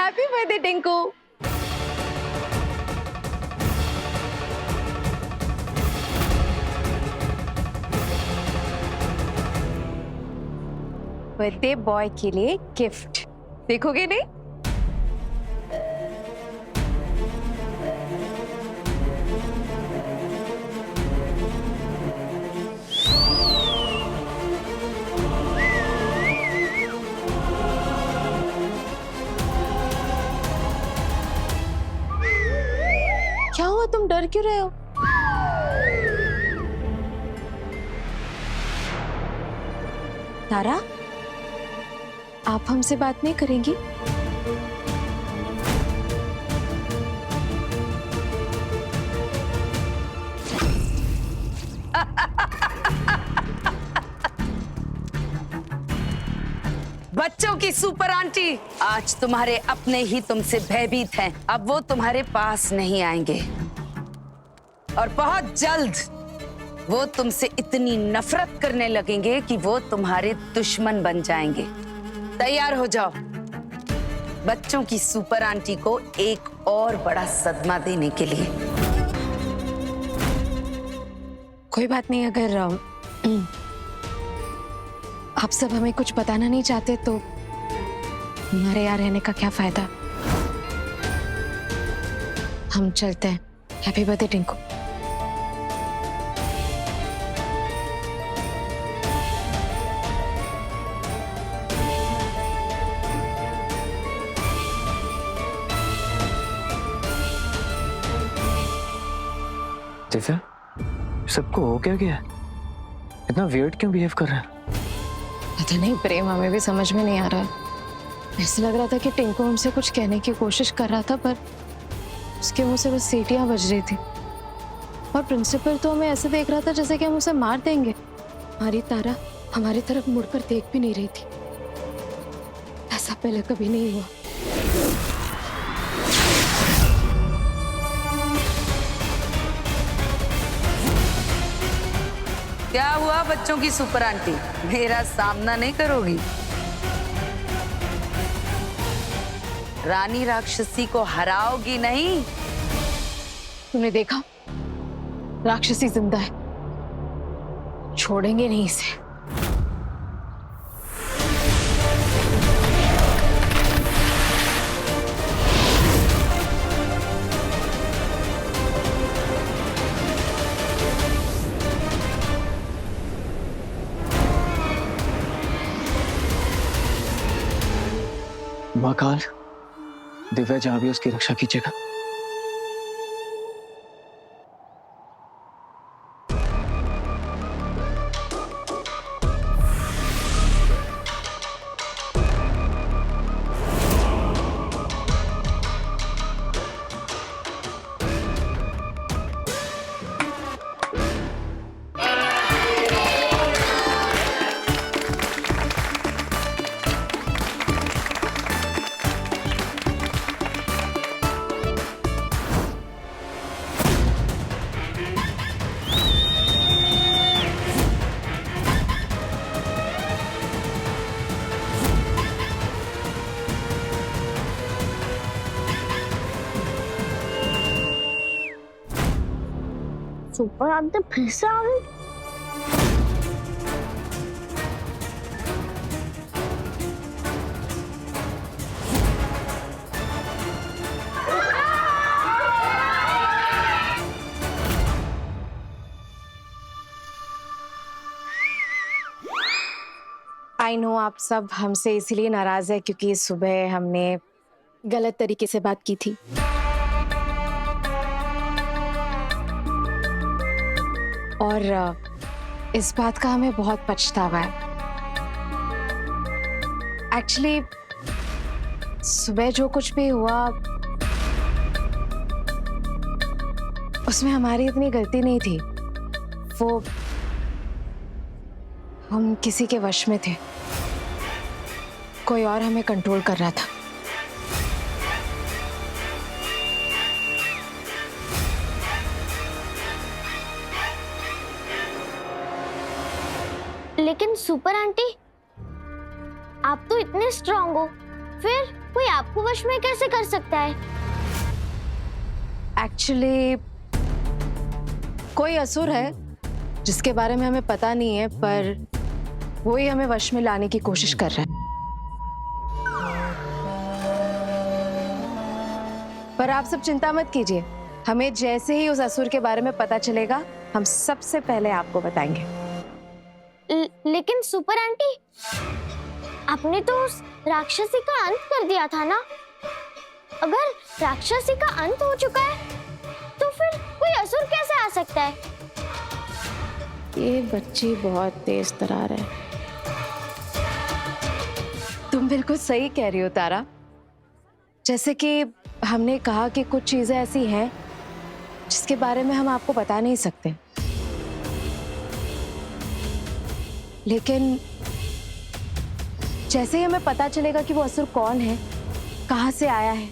Happy birthday Tinku. Birthday boy के लिए gift देखोगे नहीं? क्या हुआ, तुम डर क्यों रहे हो? तारा, आप हमसे बात नहीं करेंगी? बच्चों की सुपर आंटी, आज तुम्हारे अपने ही तुमसे भयभीत हैं। अब वो तुम्हारे पास नहीं आएंगे और बहुत जल्द वो तुमसे इतनी नफरत करने लगेंगे कि वो तुम्हारे दुश्मन बन जाएंगे। तैयार हो जाओ बच्चों की सुपर आंटी को एक और बड़ा सदमा देने के लिए। कोई बात नहीं, अगर आप सब हमें कुछ बताना नहीं चाहते तो हमारे यहाँ रहने का क्या फायदा। हम चलते हैं। Happy birthday Tinku. दिव्या, सबको हो क्या गया? इतना वियर्ड क्यों बिहेव कर रहा है? पता नहीं प्रेम, हमें भी समझ में नहीं आ रहा। ऐसा लग रहा था कि टिंकू हमसे कुछ कहने की कोशिश कर रहा था, पर उसके मुंह से बस सीटियां बज रही थी। और प्रिंसिपल तो हमें ऐसे देख रहा था जैसे कि हम उसे मार देंगे। हमारी तारा हमारी तरफ मुड़कर देख भी नहीं रही थी। ऐसा पहले कभी नहीं हुआ। क्या हुआ बच्चों की सुपर आंटी, मेरा सामना नहीं करोगी? रानी राक्षसी को हराओगी नहीं? तुमने देखा, राक्षसी जिंदा है, छोड़ेंगे नहीं इसे। महाकाल, दिव्या जहां भी उसकी रक्षा कीजिएगा। सुपर आंटी फिर से आ गई। आई नो आप सब हमसे इसलिए नाराज है क्योंकि सुबह हमने गलत तरीके से बात की थी। और इस बात का हमें बहुत पछतावा है। एक्चुअली सुबह जो कुछ भी हुआ उसमें हमारी इतनी गलती नहीं थी। वो हम किसी के वश में थे, कोई और हमें कंट्रोल कर रहा था। लेकिन सुपर आंटी, आप तो इतने स्ट्रांग हो, फिर कोई आपको वश में कैसे कर सकता है? एक्चुअली कोई असुर है जिसके बारे में हमें पता नहीं है, पर वो ही हमें वश में लाने की कोशिश कर रहा है। पर आप सब चिंता मत कीजिए, हमें जैसे ही उस असुर के बारे में पता चलेगा हम सबसे पहले आपको बताएंगे। लेकिन सुपर आंटी, आपने तो उस राक्षसी का अंत कर दिया था ना? अगर राक्षसी का अंत हो चुका है तो फिर कोई असुर कैसे आ सकता है? ये बच्ची बहुत तेज तरार है। तुम बिल्कुल सही कह रही हो तारा। जैसे कि हमने कहा कि कुछ चीजें ऐसी हैं जिसके बारे में हम आपको बता नहीं सकते, लेकिन जैसे ही हमें पता चलेगा कि वो असुर कौन है, कहां से आया है,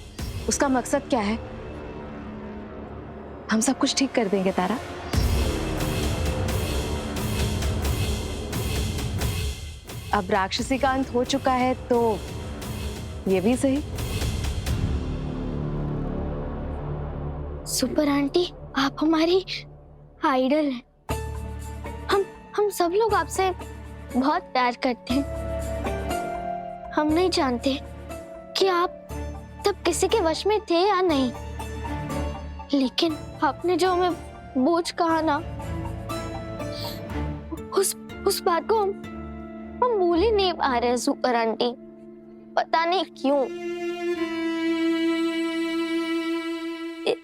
उसका मकसद क्या है, हम सब कुछ ठीक कर देंगे तारा। अब राक्षसी का अंत हो चुका है तो ये भी सही। सुपर आंटी, आप हमारी आइडल हैं। हम सब लोग आपसे बहुत प्यार करते हैं। हम नहीं जानते कि आप तब किसी के वश में थे या नहीं, लेकिन आपने जो हमें बोझ कहा ना, उस बात को हम भूल ही नहीं पा रहे सुपर आंटी। पता नहीं क्यों।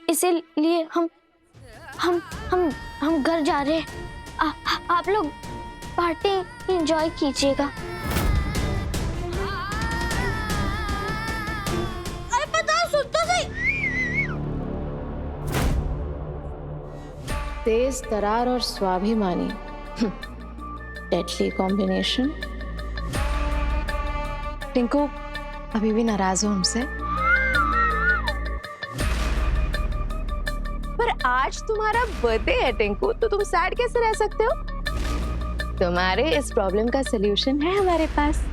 इसीलिए हम घर जा रहे हैं। आप लोग पार्टी एंजॉय कीजिएगा। अरे बताओ, सुन तो सही। तेज तरार और स्वाभिमानी, डेडली कॉम्बिनेशन। टिंकू, अभी भी नाराज हो हमसे? पर आज तुम्हारा बर्थडे है टिंकू, तो तुम सैड कैसे रह सकते हो? तुम्हारे इस प्रॉब्लम का सलूशन है हमारे पास।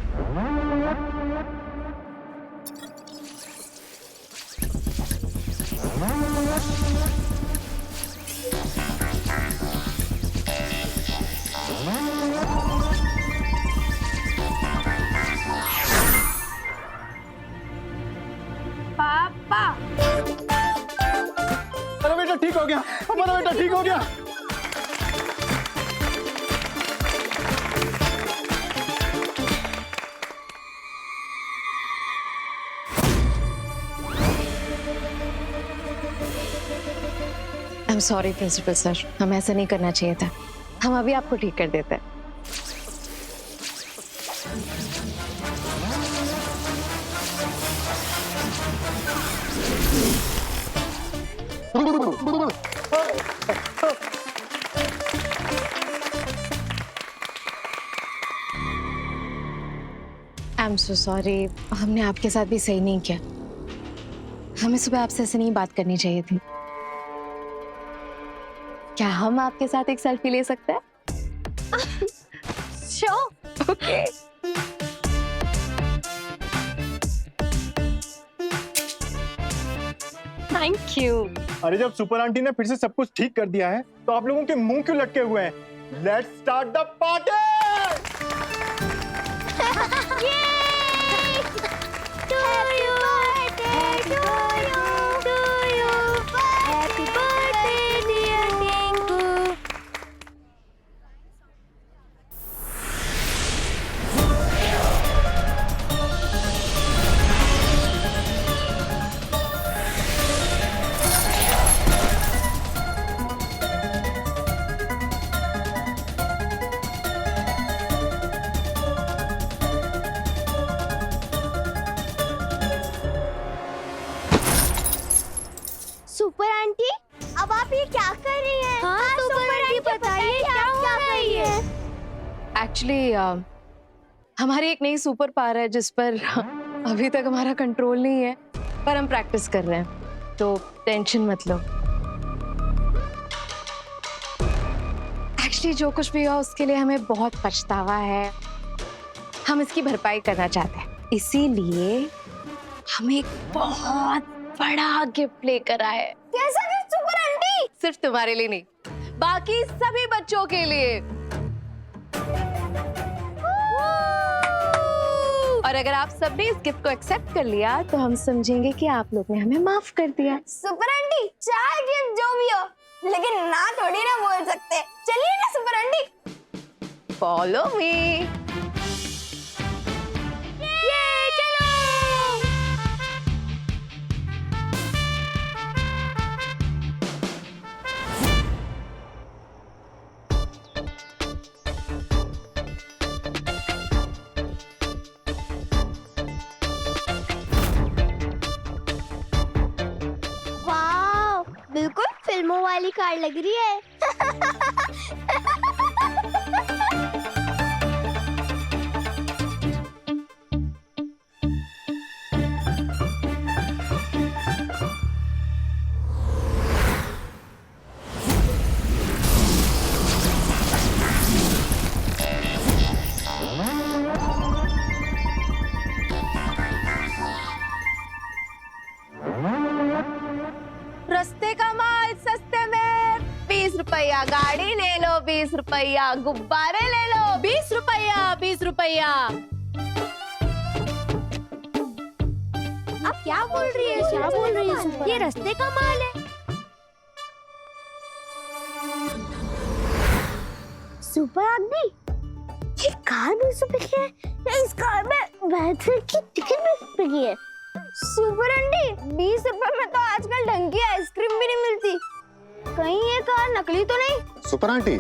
पापा, हमारा बेटा ठीक हो गया, हमारा बेटा ठीक हो गया। I am sorry principal sir, हमें ऐसा नहीं करना चाहिए था। हम अभी आपको ठीक कर देते हैं। आई एम सो सॉरी, हमने आपके साथ भी सही नहीं किया। हमें सुबह आपसे ऐसे नहीं बात करनी चाहिए थी। क्या हम आपके साथ एक सेल्फी ले सकते हैं? श्योर। ओके। Thank you. अरे जब सुपर आंटी ने फिर से सब कुछ ठीक कर दिया है तो आप लोगों के मुंह क्यों लटके हुए हैं? Let's start the party. Super aunty, अब आप ये क्या कर रही हैं? हाँ, सुपर आंटी बताइए क्या हो रही है? एक्चुअली हमारी एक नई सुपर पावर है जिस पर अभी तक हमारा कंट्रोल नहीं है, पर हम प्रैक्टिस कर रहे हैं, तो टेंशन मत लो। एक्चुअली जो कुछ भी हुआ उसके लिए हमें बहुत पछतावा है। हम इसकी भरपाई करना चाहते हैं, इसीलिए हमें एक बहुत बड़ा गिफ्ट लेकर आए हैं। कैसा गिफ्ट सुपर आंटी? सिर्फ तुम्हारे लिए नहीं, बाकी सभी बच्चों के लिए। और अगर आप सबने इस गिफ्ट को एक्सेप्ट कर लिया तो हम समझेंगे कि आप लोग ने हमें माफ कर दिया। सुपर आंटी चाहे गिफ्ट जो भी हो, लेकिन ना थोड़ी ना बोल सकते। चलिए ना सुपर आंटी। Follow me. ये चलो। वाह, बिल्कुल फिल्मों वाली कार लग रही है। रस्ते का माल सस्ते में, 20 रुपया गाड़ी ले लो, 20 रुपया गुब्बारे ले लो, 20 रुपया, 20 रुपया। आप क्या बोल रही है? क्या बोल रही है? ये रस्ते का माल है। सुपर आदमी, ये कार 20 रुपए की है या इस कार में बैठने की टिकट 20 रुपए की है? सुपर आंटी, 20 रुपए में तो आजकल ढंग की आइसक्रीम भी नहीं मिलती। कहीं ये कार नकली तो नहीं? सुपर आंटी,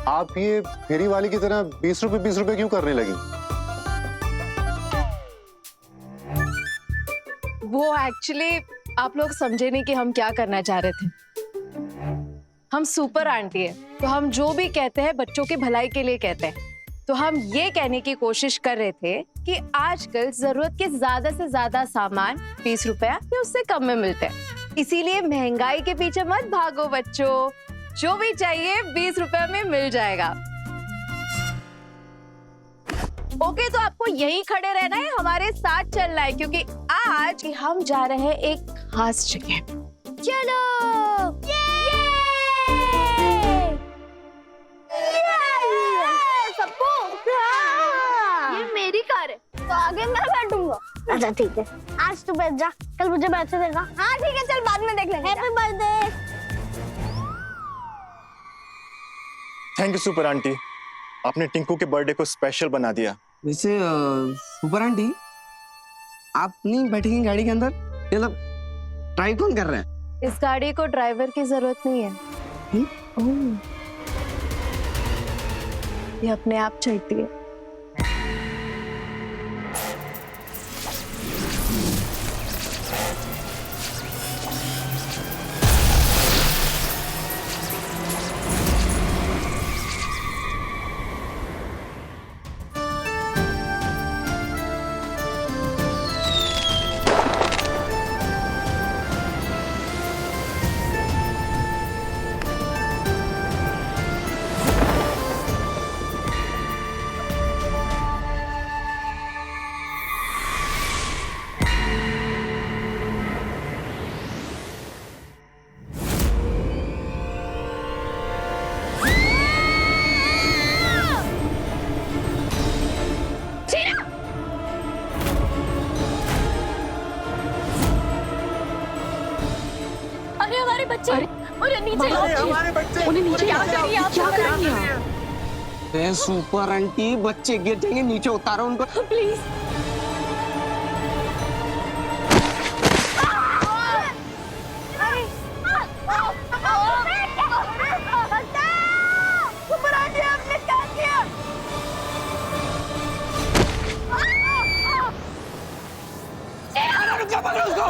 आप ये फेरी वाली की तरह 20 रुपए क्यों करने लगी? वो एक्चुअली आप लोग समझे नहीं कि हम क्या करना चाह रहे थे। हम सुपर आंटी है तो हम जो भी कहते हैं बच्चों की भलाई के लिए कहते हैं। तो हम ये कहने की कोशिश कर रहे थे कि आजकल जरूरत के ज्यादा से ज्यादा सामान 20 रुपया या उससे कम में मिलते हैं। इसीलिए महंगाई के पीछे मत भागो बच्चों, जो भी चाहिए 20 रुपया में मिल जाएगा। ओके, तो आपको यहीं खड़े रहना है, हमारे साथ चलना है, क्योंकि आज हम जा रहे हैं एक खास जगह। चलो। सबको ये मेरी कार है तो आगे मैं बैठूंगा। अच्छा ठीक है, आज तू बैठ जा, कल मुझे बैठने देगा। हाँ ठीक है, चल बाद में देख लेंगे। Happy birthday. Thank you super aunty, आपने टिंकू के बर्थडे को स्पेशल बना दिया। वैसे सुपर आंटी, आप नहीं बैठेंगे गाड़ी के अंदर? मतलब ड्राइव कौन कर रहा है? इस गाड़ी को ड्राइवर की जरूरत नहीं है। ओह, ये अपने आप चलती है। बच्चे उन्हें नीचे हमारे बच्चे उन्हें नीचे क्या कर रही है आप? क्या कर रही हैं? ए सुपर आंटी, बच्चे गिर जाएंगे, नीचे उतारो उनको प्लीज। सुपर आंटी, आपने क्या किया? रुक जा, पकड़ो उसको।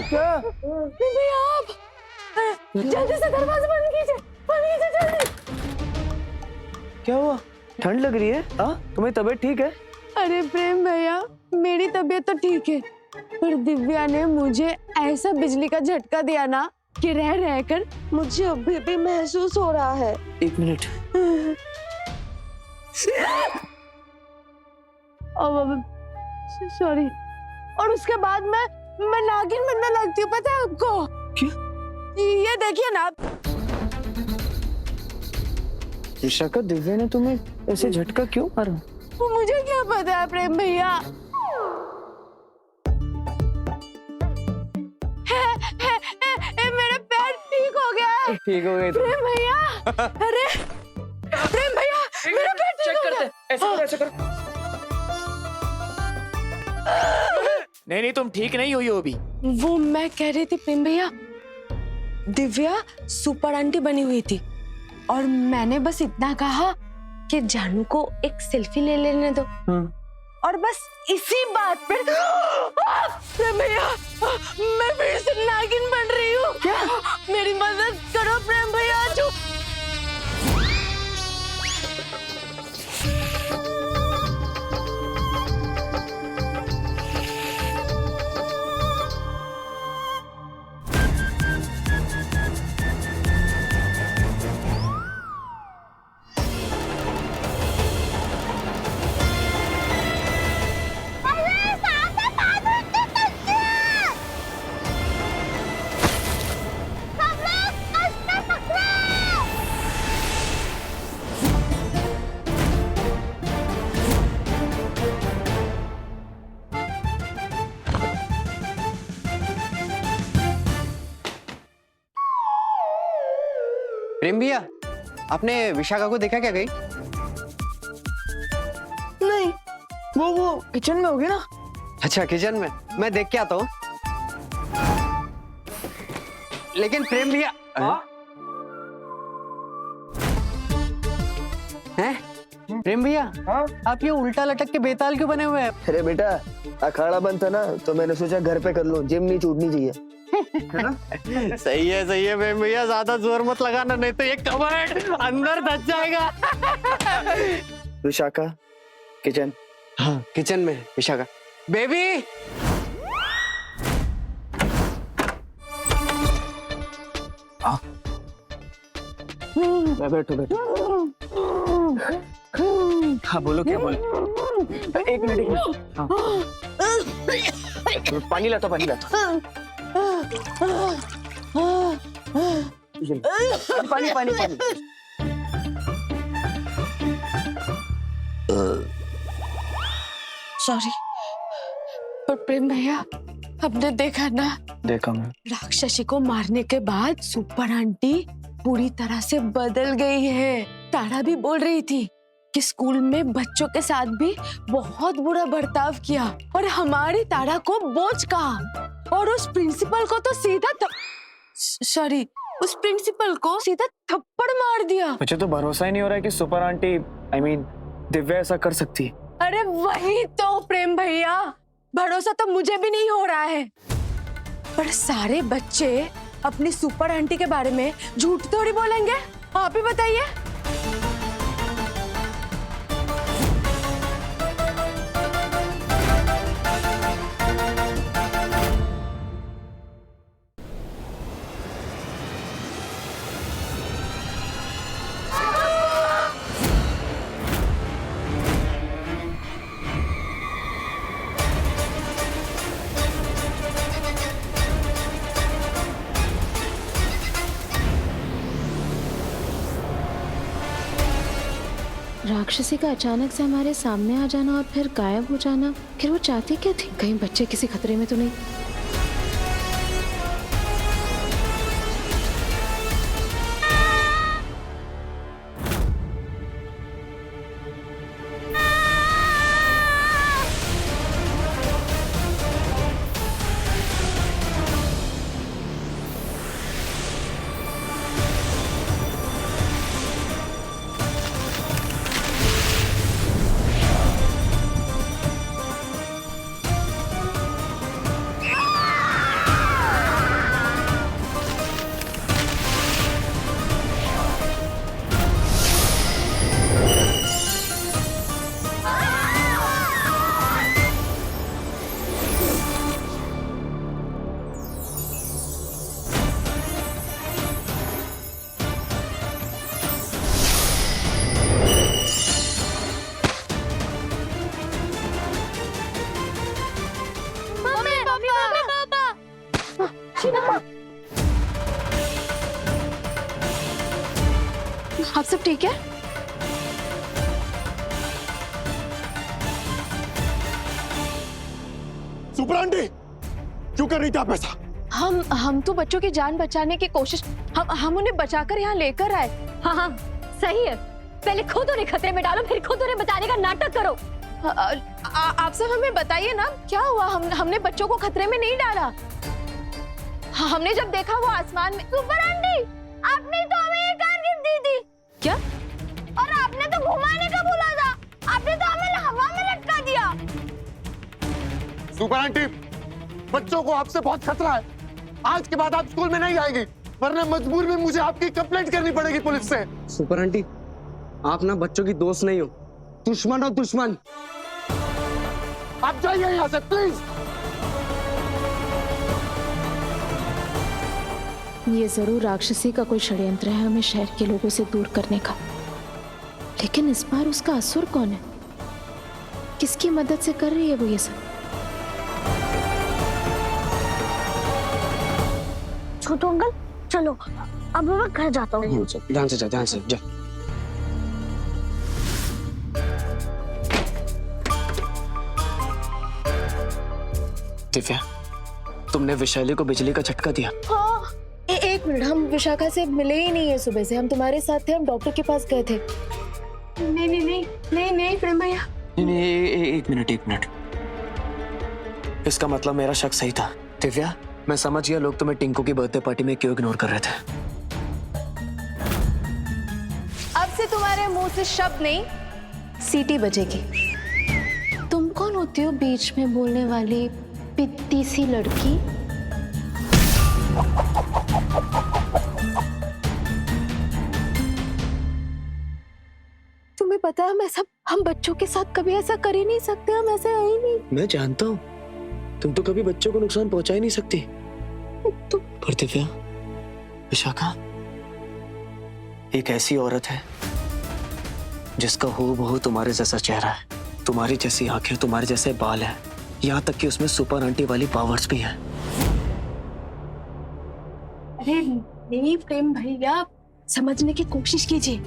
क्या भैया आप जल्दी से दरवाजा बंद कीजिए जल्दी। क्या हुआ? ठंड लग रही है? हाँ, तुम्हारी तबीयत ठीक है? अरे प्रेम भैया, मेरी तबीयत तो ठीक है, पर दिव्या ने मुझे ऐसा बिजली का झटका दिया ना कि रह रहकर मुझे अभी भी महसूस हो रहा है। 1 मिनट। सॉरी। और उसके बाद मैं नागिन बनने लगती हूँ, पता है आपको? क्या? ये देखिए ना। विशाखा, दिव्या ने तुम्हें ऐसे झटका क्यों मारा? मुझे क्या पता है प्रेम भैया। मेरा पैर ठीक हो गया है। ठीक हो गए प्रेम भैया। अरे प्रेम भैया, मेरा पैर ठीक हो गया। ऐसे करो। नहीं, तुम ठीक नहीं हुई हो अभी। वो मैं कह रही थी प्रेम भैया, दिव्या सुपर आंटी बनी हुई थी और मैंने बस इतना कहा कि जानू को एक सेल्फी ले लेने दो। और बस इसी बात पर प्रेम भैया, मैं फिर से नागिन बन रही हूँ। क्या? मेरी मदद करो प्रेम भैया। जो प्रेम भैया, आपने विशाखा को देखा क्या कहीं? नहीं, वो किचन में होगी ना। अच्छा, किचन में। मैं देख के आता हूँ। लेकिन प्रेम भैया हैं? प्रेम भैया, आप ये उल्टा लटक के बेताल क्यों बने हुए हैं? अरे बेटा, अखाड़ा बंद था ना, तो मैंने सोचा घर पे कर लूं, जिम नहीं छूटनी चाहिए। सही है प्रेम भैया, ज्यादा जोर मत लगाना, नहीं तो ये कमर अंदर धस जाएगा। विशाखा किचन। हाँ, किचन में विशाखा। बेबी, बैठो। हाँ, बोलो, क्या बोलो? 1 मिनट। हाँ। पानी लाता। पानी। सॉरी, पर प्रेम भैया, आपने देखा ना? देखा मैं। राक्षसी को मारने के बाद सुपर आंटी पूरी तरह से बदल गई है। तारा भी बोल रही थी कि स्कूल में बच्चों के साथ भी बहुत बुरा बर्ताव किया और हमारी तारा को बोझ कहा और उस प्रिंसिपल को तो उस प्रिंसिपल को सीधा थप्पड़ मार दिया। मुझे तो भरोसा ही नहीं हो रहा है कि सुपर आंटी दिव्या ऐसा कर सकती है। अरे वही तो प्रेम भैया, भरोसा तो मुझे भी नहीं हो रहा है, पर सारे बच्चे अपनी सुपर आंटी के बारे में झूठ थोड़ी बोलेंगे। आप ही बताइए। राक्षसी का अचानक से हमारे सामने आ जाना और फिर गायब हो जाना, फिर वो चाहती क्या थी? कहीं बच्चे किसी खतरे में तो नहीं? आप सब ठीक है? सुपर आंटी क्यों कर रही थी आप ऐसा? हम तो बच्चों की जान बचाने की कोशिश, हम उन्हें बचाकर यहाँ लेकर आए। हाँ हाँ सही है, पहले खुद उन्हें खतरे में डालो, फिर खुद उन्हें बचाने का नाटक करो। आप सब हमें बताइए ना क्या हुआ? हमने बच्चों को खतरे में नहीं डाला। हमने जब देखा वो आसमान में। सुपर आंटी, आपने तो हमें ये कार गिफ्ट दी थी। क्या? और आपने तो घुमाने का बोला था, आपने तो हमें हवा में लटका दिया। सुपर आंटी, बच्चों को आपसे बहुत खतरा है। आज के बाद आप स्कूल में नहीं आएंगी, वरना मजबूर में मुझे आपकी कंप्लेंट करनी पड़ेगी पुलिस से। सुपर आंटी, आप ना बच्चों की दोस्त नहीं हो, दुश्मन हो दुश्मन। आप जाइए यहाँ से प्लीज। ये जरूर राक्षसी का कोई षड्यंत्र है हमें शहर के लोगों से दूर करने का, लेकिन इस बार उसका असुर कौन है? किसकी मदद से कर रही है वो ये सब? छोटू अंकल चलो, अब मैं घर जाता हूँ। ध्यान से जा, ध्यान से जा। दिव्या, तुमने विशाली को बिजली का झटका दिया? हाँ, एक मिनट, हम विशाखा से मिले ही नहीं है सुबह से। हम तुम्हारे साथ थे, हम डॉक्टर के पास गए थे। नहीं प्रेम भैया। नहीं, एक मिनट। इसका मतलब मेरा शक सही था। दिव्या, मैं समझ गया लोग तुम्हें टिंकू की बर्थडे पार्टी में क्यों इग्नोर कर रहे थे। अब से तुम्हारे मुंह से शब्द नहीं, सीटी बजेगी। तुम कौन होती हो बीच में बोलने वाली पित्ती सी लड़की? तुम्हें पता है हम बच्चों के साथ कभी ऐसा कर ही नहीं सकते। हम ऐसे है ही नहीं। मैं जानता हूँ, तुम तो कभी बच्चों को नुकसान पहुंचा ही नहीं सकती। पर दिव्या, विशाखा एक ऐसी औरत है जिसका हूबहू तुम्हारे जैसा चेहरा है, तुम्हारी जैसी आंखें, तुम्हारे जैसे बाल हैं, यहाँ तक कि उसमें सुपर आंटी वाली पावर्स भी हैं। अरे नहीं प्रेम भैया, समझने की कोशिश कीजिए।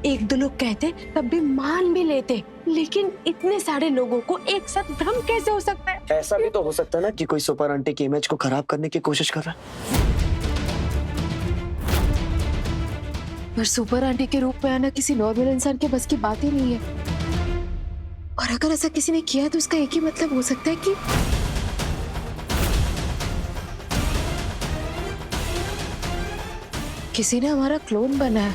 एक दो लोग कहते तब भी मान भी लेते, लेकिन इतने सारे लोगों को एक साथ भ्रम कैसे हो सकता है? ऐसा भी तो हो सकता है ना कि कोई सुपर आंटी की इमेज को खराब करने की कोशिश कर रहा है। पर सुपर आंटी के रूप में आना किसी नॉर्मल इंसान के बस की बात ही नहीं है। और अगर ऐसा किसी ने किया तो उसका एक ही मतलब हो सकता है कि किसी ने हमारा क्लोन बना है।